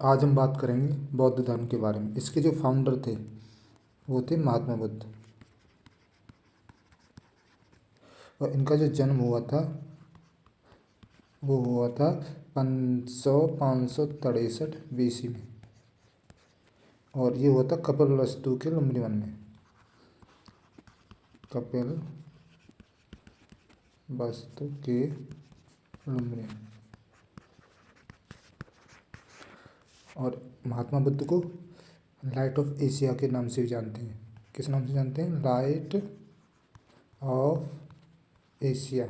आज हम बात करेंगे बौद्ध धर्म के बारे में। इसके जो फाउंडर थे वो थे महात्मा बुद्ध, और इनका जो जन्म हुआ था वो हुआ था 563 BC में, और ये हुआ था कपिलवस्तु के लुम्बिनी वन में। कपिल वस्तु के लुम्बिनी। और महात्मा बुद्ध को लाइट ऑफ एशिया के नाम से भी जानते हैं। किस नाम से जानते हैं? लाइट ऑफ एशिया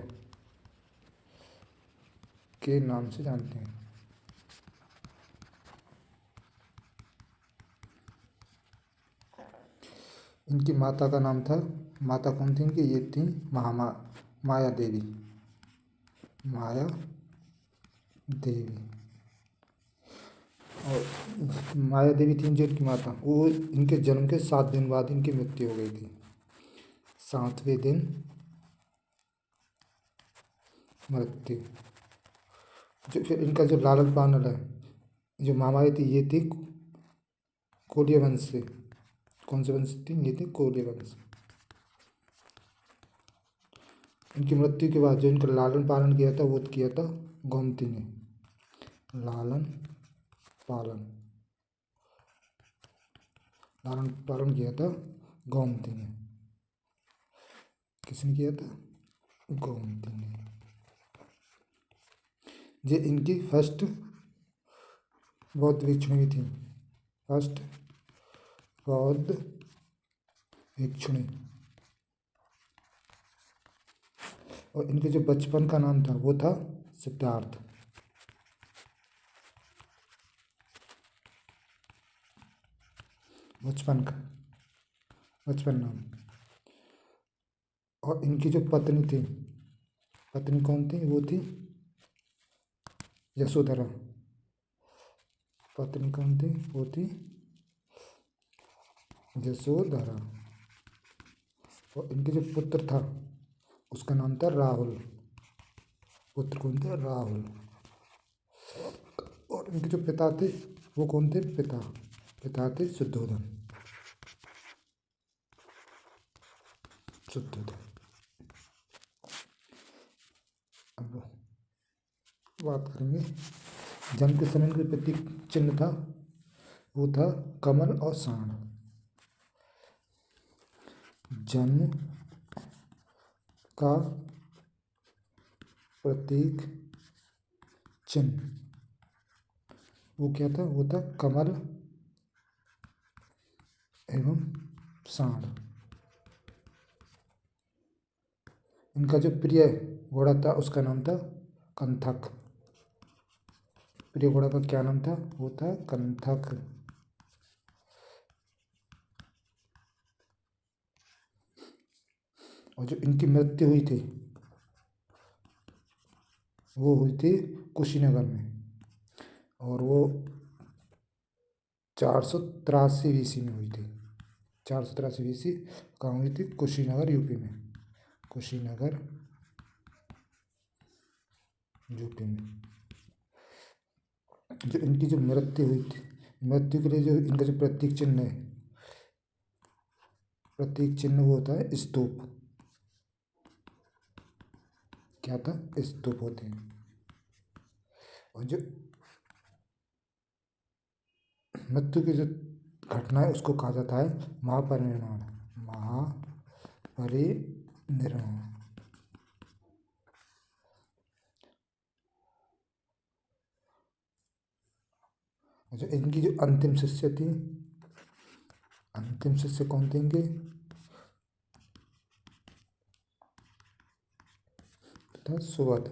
के नाम से जानते हैं। इनकी माता का नाम था, माता कौन थी इनकी? ये थी माया देवी। माया देवी। और माया देवी थी जो इनकी माता, वो इनके जन्म के 7 दिन बाद इनकी मृत्यु हो गई थी। 7वें दिन मृत्यु। जो फिर इनका जो लालन पालन है, जो मामाएँ थी ये थी कोल्य वंश से। कौन से वंश थी? ये थी कोल्य वंश। इनकी मृत्यु के बाद जो इनका लालन पालन किया था वो किया था गोमती ने। लालन पालन लालन पालन किया था गोमती ने। किसने किया था? गोमती ने। ये इनकी फर्स्ट बौद्ध भिक्षुणी थी। फर्स्ट बौद्ध भिक्षुणी। और इनके जो बचपन का नाम था वो था सिद्धार्थ। बचपन नाम। और इनकी जो पत्नी थी, पत्नी कौन थी? वो थी यशोधरा। पत्नी कौन थी? वो थी यशोधरा। और इनके जो पुत्र था उसका नाम था राहुल। पुत्र कौन थे? राहुल। और इनके जो पिता थे वो कौन थे? पिता थे शुद्धोधन। अब बात करेंगे जन्म के समय के प्रतीक चिन्ह था, वो था कमल और सांड। जन्म का प्रतीक चिन्ह वो क्या था? वो था कमल एवं सांड। इनका जो प्रिय घोड़ा था उसका नाम था कंथक। प्रिय घोड़ा का क्या नाम था? वो था कंथक। और जो इनकी मृत्यु हुई थी वो हुई थी कुशीनगर में, और वो 483 BC में हुई थी। 483 BC कहाँ हुई थी? कुशीनगर यूपी में। कुशीनगर यूपी में। जो इनकी जो मृत्यु हुई थी, मृत्यु के लिए जो इनका जो प्रतीक चिन्ह है, प्रतीक चिन्ह वो होता है स्तूप। क्या था? स्तूप होते हैं। और जो मृत्यु की जो घटना है उसको कहा जाता है महापरिनिर्वाण। महापरिनिर्वाण। जो इनकी जो अंतिम शिष्य थी, अंतिम शिष्य कौन थे इनके? था सुबोध।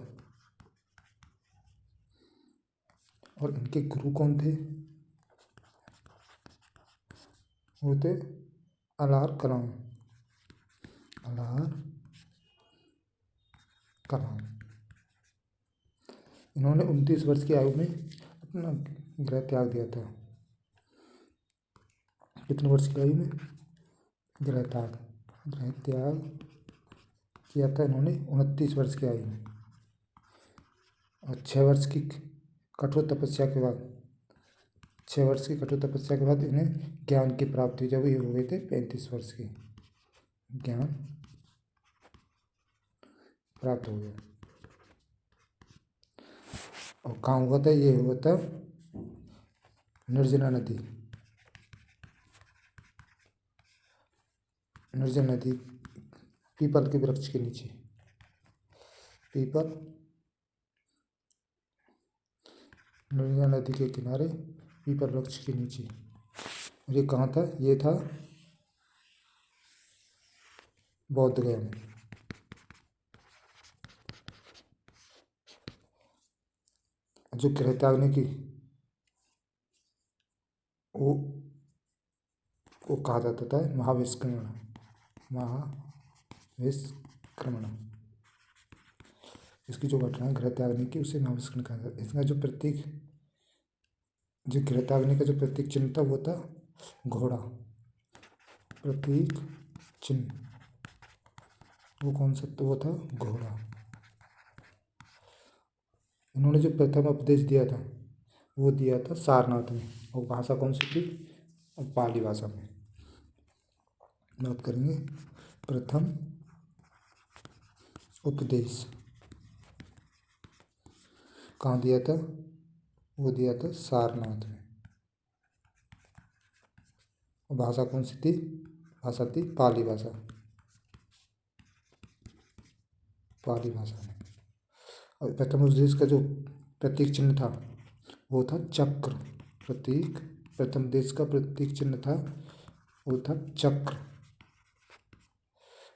और इनके गुरु कौन थे? वो थे अलार कलाम। इन्होंने 29 वर्ष की आयु में अपना गृह त्याग दिया था। कितने वर्ष की आयु में? गृह त्याग किया था इन्होंने 29 वर्ष की आयु में। और 6 वर्ष की कठोर तपस्या के बाद 6 वर्ष की कठोर तपस्या के बाद इन्हें ज्ञान की प्राप्ति, जब ये हो गए थे 35 वर्ष के, ज्ञान प्राप्त हो गया। और कहाँ हुआ था? ये हुआ था निर्जना नदी, निर्जना नदी, पीपल के वृक्ष के नीचे, पीपल, निर्जना नदी के किनारे पीपल वृक्ष के नीचे। ये कहाँ था? ये था बौद्ध गया में। जो गृह त्यागने की वो कहा जाता था महाविष्क्रमण, महाविष्क्रमण। इसकी जो घटना है गृह त्यागने की, उसे महाविष्क्रमण कहा जाता है। इसका जो प्रतीक, जो गृह त्यागने का जो प्रतीक चिन्ह था वो था घोड़ा, प्रतीक चिन्ह वो कौन सा? तो वो था घोड़ा। इन्होंने जो प्रथम उपदेश दिया था वो दिया था सारनाथ में, और भाषा कौन सी थी? पाली भाषा में। बात करेंगे प्रथम उपदेश कहाँ दिया था? वो दिया था सारनाथ में। और भाषा कौन सी थी? भाषा थी पाली भाषा, पाली भाषा में। और प्रथम उपदेश का जो प्रतीक चिन्ह था वो था चक्र, प्रतीक, प्रथम देश का प्रतीक चिन्ह था वो था चक्र।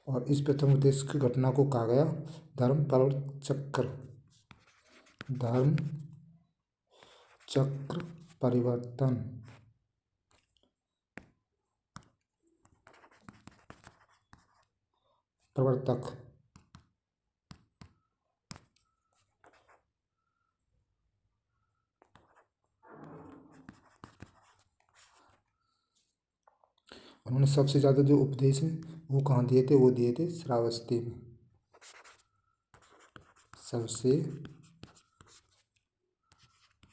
और इस प्रथम उपदेश की घटना को कहा गया धर्म चक्र, धर्म चक्र परिवर्तन। प्रवर्तक, उन्होंने सबसे ज़्यादा जो उपदेश हैं वो कहाँ दिए थे? वो दिए थे श्रावस्ती में। सबसे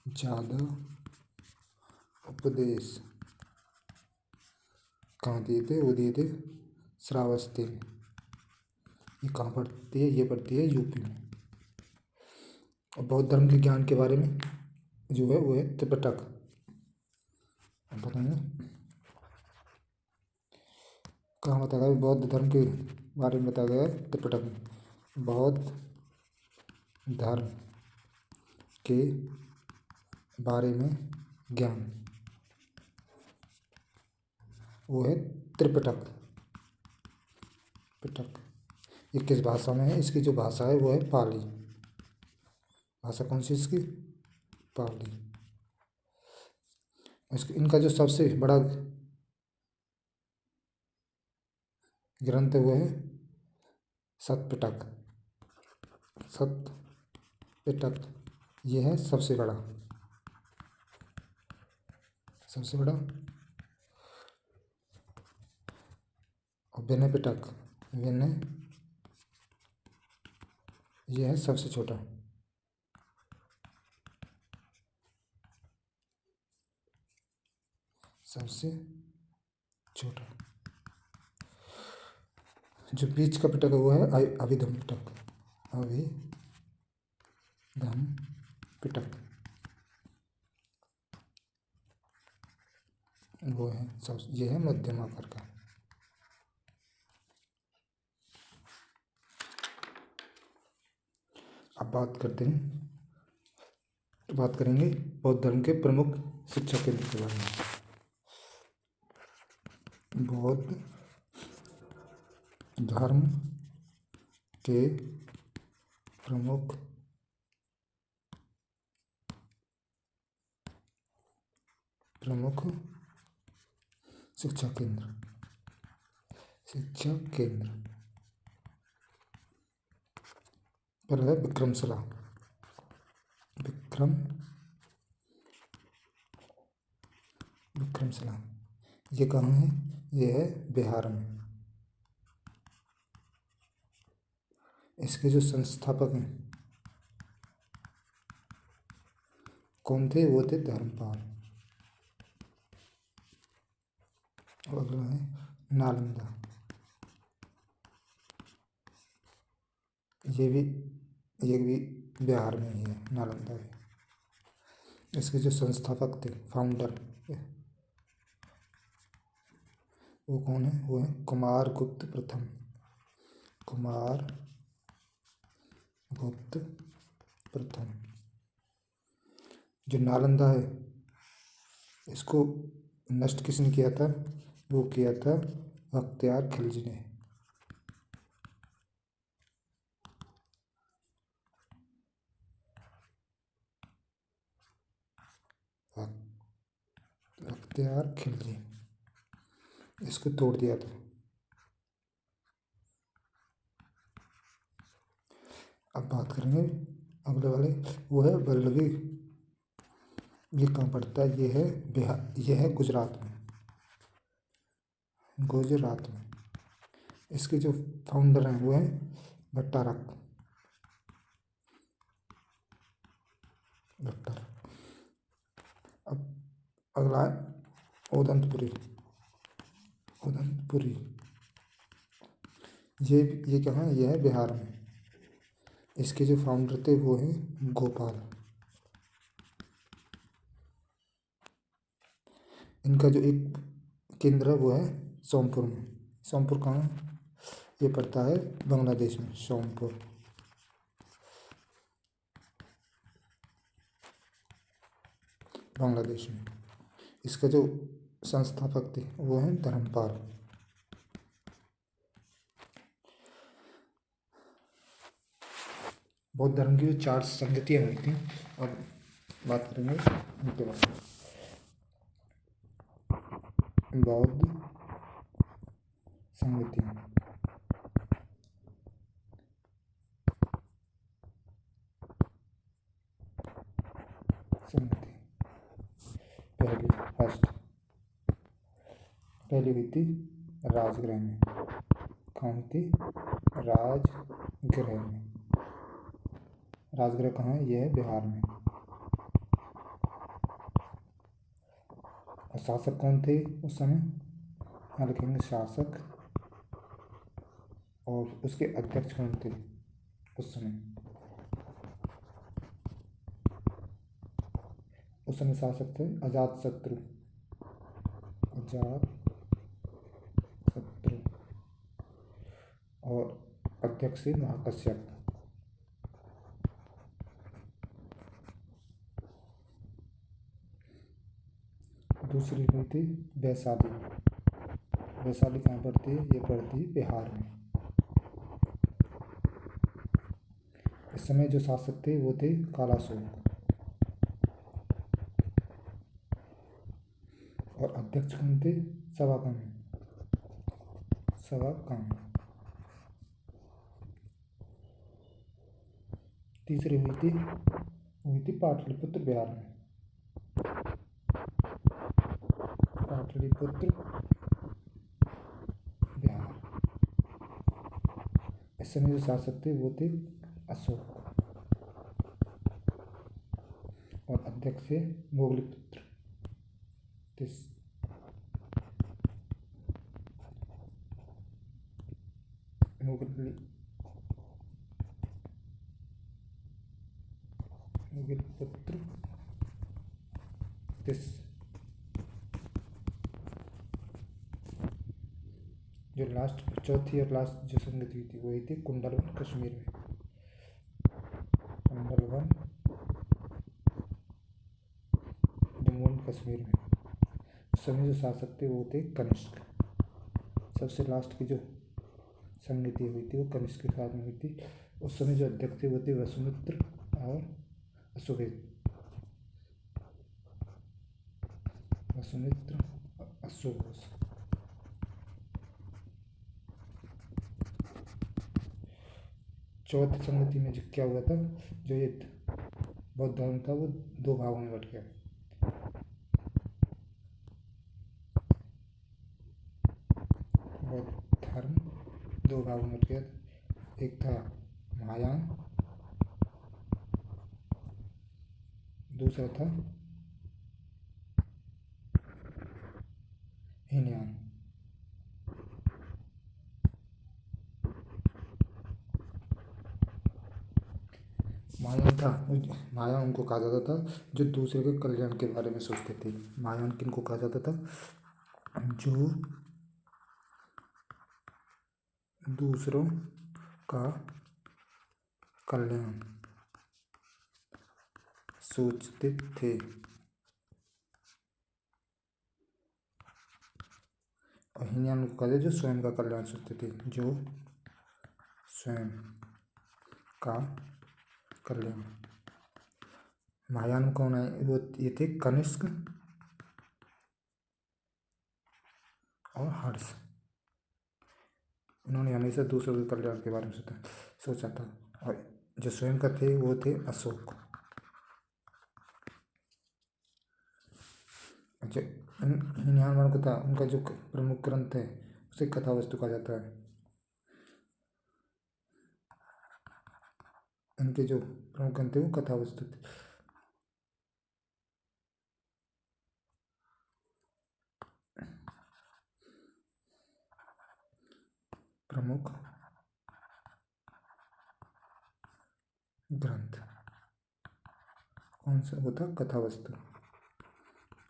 ज़्यादा उपदेश कहाँ दिए थे? वो दिए थे श्रावस्ती में। ये कहाँ पड़ती है? ये पड़ती है यूपी में। और बौद्ध धर्म के ज्ञान के बारे में जो है वो है त्रिपिटक। बताएंगे कहाँ बताया गया? बौद्ध धर्म के बारे में बताया गया है त्रिपिटक में। बौद्ध धर्म के बारे में ज्ञान वो है त्रिपिटक, पिटक। ये किस भाषा में है? इसकी जो भाषा है वो है पाली भाषा। कौन सी इसकी? पाली। इसका इनका जो सबसे बड़ा ग्रंथ है वो है सतपिटक, सतपिटक। ये है सबसे बड़ा, सबसे बड़ा। और विनय पिटक, विनय, ये है सबसे छोटा, सबसे छोटा। जो बीच का पिटक है वो है अभिधम पिटक, अभिधम पिटक। वो है सब, ये है मध्यम आकार का। अब बात करते हैं, बात करेंगे बौद्ध धर्म के प्रमुख शिक्षा केंद्र के बारे में। बौद्ध धर्म के प्रमुख शिक्षा केंद्र, शिक्षा केंद्र। पहला है विक्रमशिला, विक्रमशिला। ये कहाँ है? ये है बिहार में। इसके जो संस्थापक हैं कौन थे? वो थे धर्मपाल, और अगला है नालंदा। ये भी बिहार में ही है, नालंदा भी। इसके जो संस्थापक थे, फाउंडर, वो कौन है? वो है कुमारगुप्त प्रथम। कुमारगुप्त प्रथम। जो नालंदा है, इसको नष्ट किसने किया था? वो किया था बख्तियार खिलजी ने। बख्तियार खिलजी, इसको तोड़ दिया था। अब बात करेंगे अगले वाले, वो है वल्लभी। ये कहाँ पड़ता है? ये है बिहार, ये है गुजरात में। गुजरात में इसके जो फाउंडर हैं वो हैं भट्टारक। अब अगला है उदंतपुरी। ये कहाँ है? ये है बिहार में। इसके जो फाउंडर थे वो हैं गोपाल। इनका जो एक केंद्र है वो है सोमपुर में। सोमपुर कहाँ है? ये पड़ता है बांग्लादेश में, सोमपुर। बांग्लादेश में। इसका जो संस्थापक थे वो हैं धर्मपाल। बौद्ध धर्म की जो 4 संगतियाँ हुई थी, अब बात करेंगे उनके बारे में। बौद्ध संगतियाँ। संगति पहली हुई थी राजगृह में। कहाँ हुई थी? राजगृह में। राजगृह कहाँ है? ये है बिहार में। और शासक कौन थे उस समय? यहाँ लिखेंगे शासक। और उसके अध्यक्ष कौन थे उस समय? उस समय शासक थे अजातशत्रु। और अध्यक्ष थे महाकश्यप। दूसरी हुई थी वैशाली। वैशाली कहाँ पड़ती है? ये पड़ती है बिहार में। इस समय जो शासक थे वो थे कालाशोक। और अध्यक्ष कौन थे? सवाकान। तीसरी हुई थी पाटलिपुत्र बिहार में। पाटलिपुत्र बिहार। इस समय जो शासक थे वो थे अशोक। और अध्यक्ष थे मोगलीपुत्र। मोगलीपुत्र जो चौथी और लास्ट जो संगति हुई थी वो हुई थी कुंडलवन कश्मीर में। कुंडलवन जम्मू एंड कश्मीर में। उस समय जो शासक थे वो थे कनिष्क। सबसे लास्ट की जो संगति हुई थी वो कनिष्क के साथ में हुई थी। उस समय जो अध्यक्ष थे वो थे वसुमित्र और अशोक। चौथी संगति में जो क्या हुआ था, जो ये बौद्ध धर्म था वो 2 भागों में बट गया। बौद्ध धर्म 2 भागों में बट गया। एक था महायान, दूसरा था हीनयान। महायान था, महायान उनको कहा जाता था जो दूसरे के कल्याण के बारे में सोचते थे। महायान किनको कहा जाता था? जो दूसरों का कल्याण सोचते थे। और हीनयान को कहते जो स्वयं का कल्याण सोचते थे, जो स्वयं का कल्याण। महायान कौन है? वो ये थे कनिष्क और हर्ष। उन्होंने हमेशा दूसरों के कल्याण के बारे में सोचा था। और जो स्वयं का थे वो थे अशोक। जो हीनयान को था, उनका जो प्रमुख ग्रंथ है उसे कथा वस्तु कहा जाता है। इनके जो प्रमुख ग्रंथ थे वो कथा वस्तु थे। प्रमुख ग्रंथ कौन सा होता? कथा वस्तु,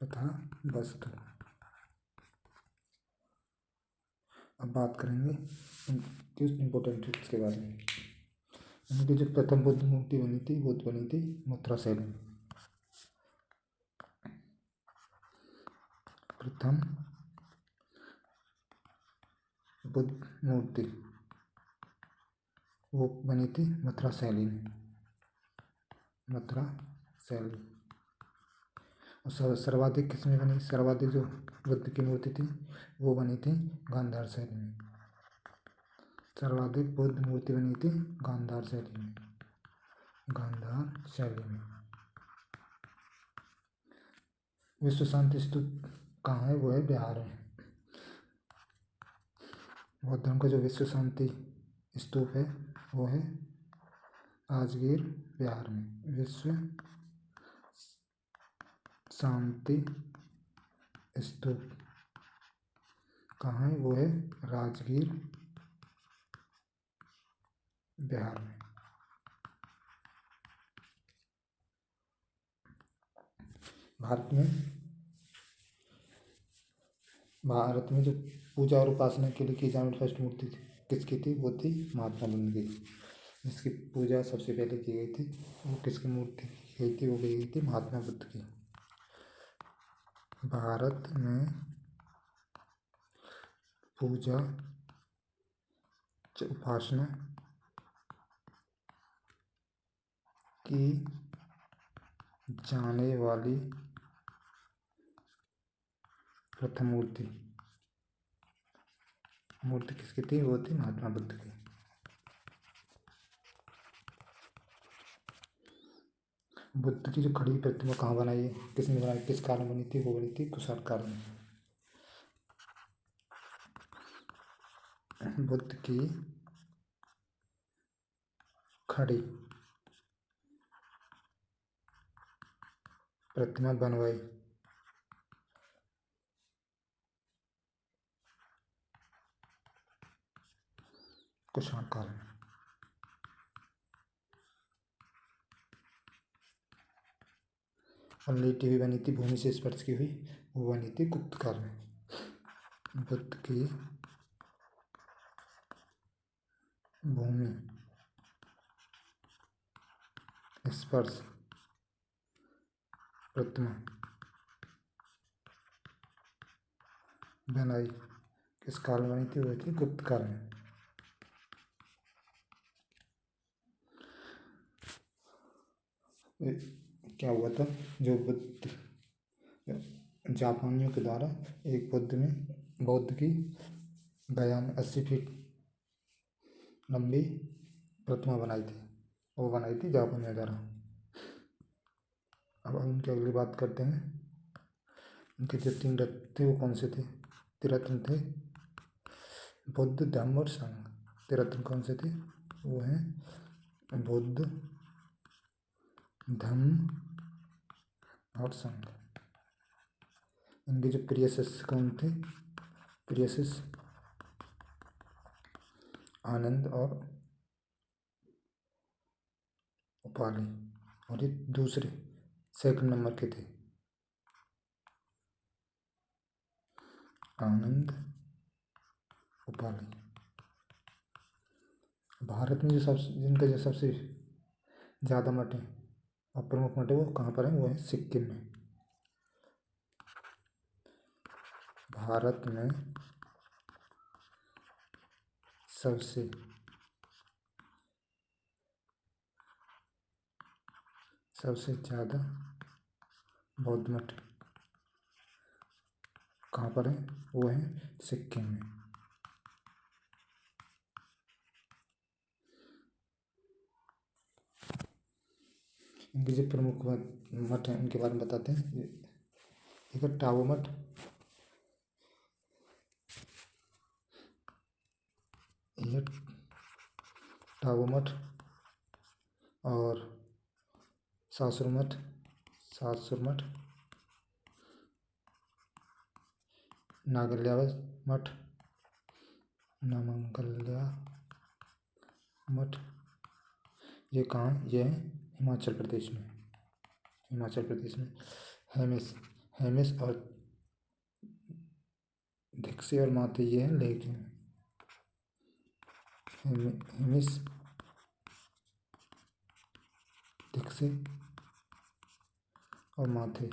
कथा वस्तु। अब बात करेंगे कुछ इम्पोर्टेंट ट्रिक्स के बारे में। उनकी जो प्रथम बुद्ध मूर्ति बनी थी वो बनी थी मथुरा शैली में। प्रथम बुद्ध मूर्ति वो बनी थी मथुरा शैली में, मथुरा शैली। और सर्वाधिक किसमें बनी? सर्वाधिक जो बुद्ध की मूर्ति थी वो बनी थी गांधार शैली में। सर्वाधिक बुद्ध मूर्ति बनी थी गांधार शैली में, गांधार शैली में। विश्व शांति स्तूप कहाँ है? वो है बिहार में। बौद्ध धर्म का जो विश्व शांति स्तूप है वो है राजगीर, बिहार में। विश्व शांति स्तूप कहाँ है? वो है राजगीर, बिहार में। भारत में जो पूजा और उपासना के लिए की जाने वाली फर्स्ट मूर्ति थी किसकी थी? वो थी महात्मा बुद्ध की। जिसकी पूजा सबसे पहले की गई थी वो किसकी मूर्ति की गई थी? वो गई थी महात्मा बुद्ध की। भारत में पूजा उपासना की जाने वाली प्रथम मूर्ति किसकी थी? वो थी महात्मा बुद्ध की। बुद्ध की जो खड़ी प्रतिमा कहाँ बनाई है? किसने बनाई? किस काल में बनी थी? वो बनी थी कुषाण काल में। बुद्ध की खड़ी प्रतिमा बनवाई कुषाण काल में। और लेटी हुई बनी थी, भूमि से स्पर्श की हुई, वो बनी थी गुप्त काल में। बुद्ध की भूमि स्पर्श प्रतिमा बनाई किस काल में बनी थी? वो थी गुप्त काल में। क्या हुआ था? जो बुद्ध जापानियों के द्वारा एक बौद्ध की गया में 80 फीट लंबी प्रतिमा बनाई थी, वो बनाई थी जापानियों द्वारा। अब उनकी अगली बात करते हैं। उनके जो 3 रत्न थे वो कौन से थे? 3 रत्न थे बुद्ध, धम्म और संघ। 3 रत्न कौन से थे? वो हैं बुद्ध, धम्म और संघ। इनके जो प्रिय शिष्य कौन थे? प्रिय शिष्य आनंद और उपाली। और ये दूसरे सेकंड नंबर के थे आनंद उपाली। भारत में जो सबसे जिनका जो सबसे ज़्यादा मठ है और प्रमुख मठ है वो कहाँ पर है? वो है सिक्किम में। भारत में सबसे ज़्यादा बौद्ध मठ कहाँ पर है? वो है सिक्किम में। इनके जो प्रमुख मठ हैं उनके बारे में बताते हैं। एक है टाओ मठ, ये टाओ मठ और सासुर मठ, नागल्या मठ, नामंगल्या मठ। ये कहाँ? ये है हिमाचल प्रदेश में। हेमिस और धिक्सी और माथे ये है लेक में। हेमिस, धिक्सी और माथे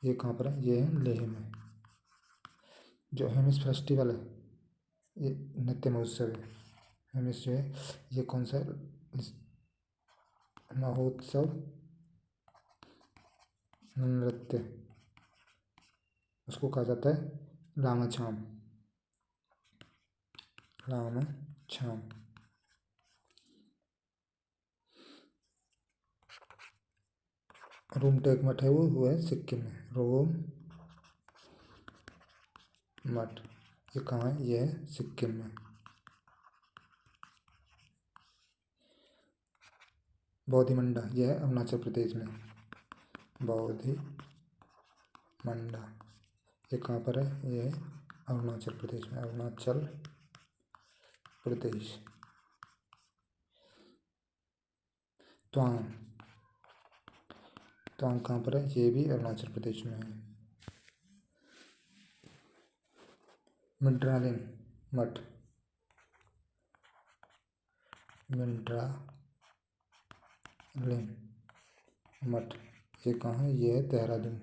ये कहाँ पर है? ये है लेह में। जो हेमिस फेस्टिवल है ये नृत्य महोत्सव है। हेमिस जो है ये कौन सा महोत्सव नृत्य उसको कहा जाता है लामाछाम। रूमटेक मठ है वो है सिक्किम में। रोम मठ ये कहाँ है? ये है सिक्किम में। बोधिमंडा ये है अरुणाचल प्रदेश में। बोधिमंडा ये कहाँ पर है? ये है अरुणाचल प्रदेश में। अरुणाचल प्रदेश। त्वांग कहाँ पर है? ये भी अरुणाचल प्रदेश में है। मिंट्रालिंग मठ, ये कहाँ है? ये है देहरादून।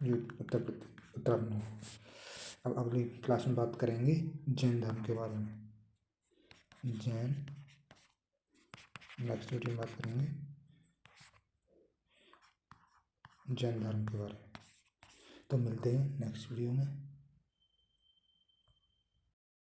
ये उत्तराखंड में। अब अगली क्लास में बात करेंगे जैन धर्म के बारे में। नेक्स्ट वीडियो में बात करेंगे जैन धर्म के बारे में। तो मिलते हैं नेक्स्ट वीडियो में।